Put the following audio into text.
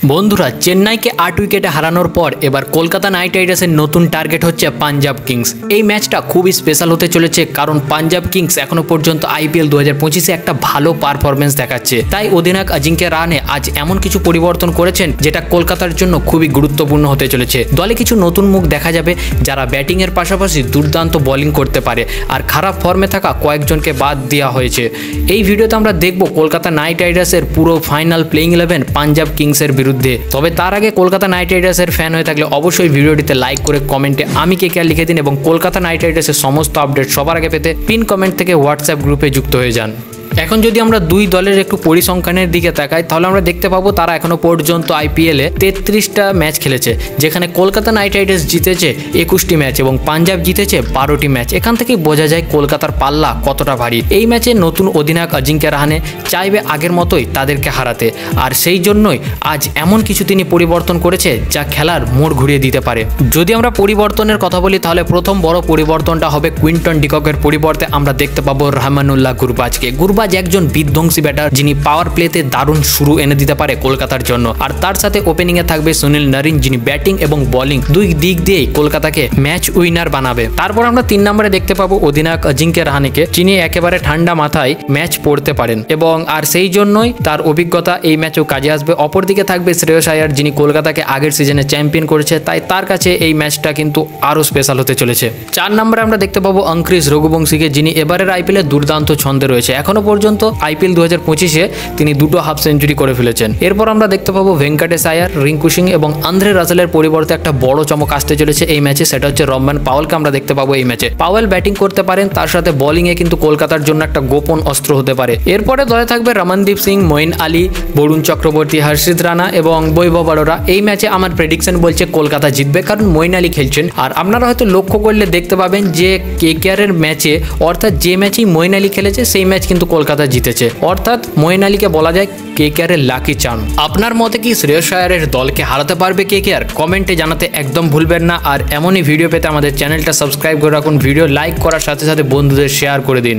বন্ধুরা, চেন্নাইকে 8 উইকেটে হারানোর পর এবার কলকাতা নাইট রাইডার্সের নতুন টার্গেট হচ্ছে পাঞ্জাব কিংস। এই ম্যাচটা খুবই স্পেশাল হতে চলেছে, কারণ পাঞ্জাব কিংস এখনো পর্যন্ত IPL 2025-এ একটা ভালো পারফরমেন্স দেখাচ্ছে। তাই অধিনায়ক অজিঙ্ক্য রাহানে আজ এমন কিছু পরিবর্তন করেছেন যেটা কলকাতার জন্য খুবই গুরুত্বপূর্ণ হতে চলেছে। দলে কিছু নতুন মুখ দেখা যাবে যারা ব্যাটিংয়ের পাশাপাশি দুর্দান্ত বোলিং করতে পারে, আর খারাপ ফর্মে থাকা কয়েকজনকে বাদ দেওয়া হয়েছে। এই ভিডিওতে আমরা দেখব কলকাতা নাইট রাইডার্সের পুরো ফাইনাল প্লেইং 11 পাঞ্জাব কিংসের বিরুদ্ধে। তবে তার আগে কলকাতা নাইট রাইডার্সের ফ্যান হয়ে থাকলে অবশ্যই ভিডিওটিতে লাইক করে কমেন্টে আমি KKR লিখে দিন এবং কলকাতা নাইট রাইডার্সের সমস্ত আপডেট সবার আগে পেতে পিন কমেন্ট থেকে হোয়াটসঅ্যাপ গ্রুপে যুক্ত হয়ে যান। এখন যদি আমরা দুই দলের একটু পরিসংখ্যানের দিকে তাকাই, তাহলে আমরা দেখতে পাবো তারা এখনো পর্যন্ত IPL-এ 33টা ম্যাচ খেলেছে, যেখানে কলকাতা নাইট রাইডার্স জিতেছে 21টি ম্যাচ এবং পাঞ্জাব জিতেছে 12টি ম্যাচ। এখান থেকেই বোঝা যায় কলকাতার পাল্লা কতটা ভারী। এই ম্যাচে নতুন অধিনায়ক অজিঙ্ক্য রাহানে চাইবে আগের মতোই তাদেরকে হারাতে, আর সেই জন্যই আজ এমন কিছু তিনি পরিবর্তন করেছে যা খেলার মোড় ঘুরিয়ে দিতে পারে। যদি আমরা পরিবর্তনের কথা বলি, তাহলে প্রথম বড় পরিবর্তনটা হবে কুইন্টন ডিককের পরিবর্তে আমরা দেখতে পাবো রহমানুল্লাহ গুরবাজকে। গুরবাজ একজন বিধ্বংসী ব্যাটার, যিনি পাওয়ার প্লেতে দারুণ শুরু এনে দিতে পারে কলকাতার জন্য। আর তার সাথে ওপেনিং এ থাকবে সুনীল নারিন, যিনি ব্যাটিং এবং বোলিং দুই দিক দিয়েই কলকাতাকে ম্যাচ উইনার বানাবে। তারপর আমরা 3 নম্বরে দেখতে পাবো অধিনায়ক অজিঙ্ক্য রাহানেকে, যিনি একেবারে ঠান্ডা মাথায় ম্যাচ পড়তে পারেন এবং আর সেই জন্যই তার অভিজ্ঞতা এই ম্যাচেও কাজে আসবে। অপরদিকে থাকবে শ্রেয়স আয়ার, যিনি কলকাতাকে আগের সিজনে চ্যাম্পিয়ন করেছে, তাই তার কাছে এই ম্যাচটা কিন্তু আরো স্পেশাল হতে চলেছে। 4 নম্বরে আমরা দেখতে পাবো অঙ্করিশ রঘুবংশীকে, যিনি এবারের IPL-এ দুর্দান্ত ছন্দে রয়েছে। এখনো পর্যন্ত IPL 2025-এ তিনি 2টো হাফ সেঞ্চুরি করে ফেলেছেন। এরপর আমরা দেখতে পাবো ভেঙ্কটেশ আয়ার, রিঙ্কু সিং এবং আন্দ্রে রাসেলের পরিবর্তে একটা বড় চমক আসতে চলেছে এই ম্যাচে, সেটা হচ্ছে রহমান পাওয়েলকে আমরা দেখতে পাবো এই ম্যাচে। পাওয়েল ব্যাটিং করতে পারেন, তার সাথে বোলিংয়ে কিন্তু কলকাতার জন্য একটা গোপন অস্ত্র হতে পারে। এরপরে দলে থাকবে রমনদীপ সিং, মঈন আলী, বরুণ চক্রবর্তী, হর্ষিত রানা এবং বৈভব অরোরা। এই ম্যাচে আমার প্রেডিকশন বলছে কলকাতা জিতবে, কারণ মঈন আলী খেলছেন। আর আপনারা হয়তো লক্ষ্য করলে দেখতে পাবেন যে KKR-এর ম্যাচে, অর্থাৎ যে ম্যাচেই মঈন আলী খেলেছে সেই ম্যাচ কিন্তু কলকাতা জিতেছে, অর্থাৎ মঈন আলীকে বলা যায় KKR-এর লাকি চার্ম। আপনার মতে কি শ্রেয়স আয়ারের দলকে হারাতে পারবে KKR? কমেন্টে জানাতে একদম ভুলবেন না। আর এমনই ভিডিও পেতে আমাদের চ্যানেলটা সাবস্ক্রাইব করে রাখুন, ভিডিও লাইক করার সাথে সাথে বন্ধুদের শেয়ার করে দিন।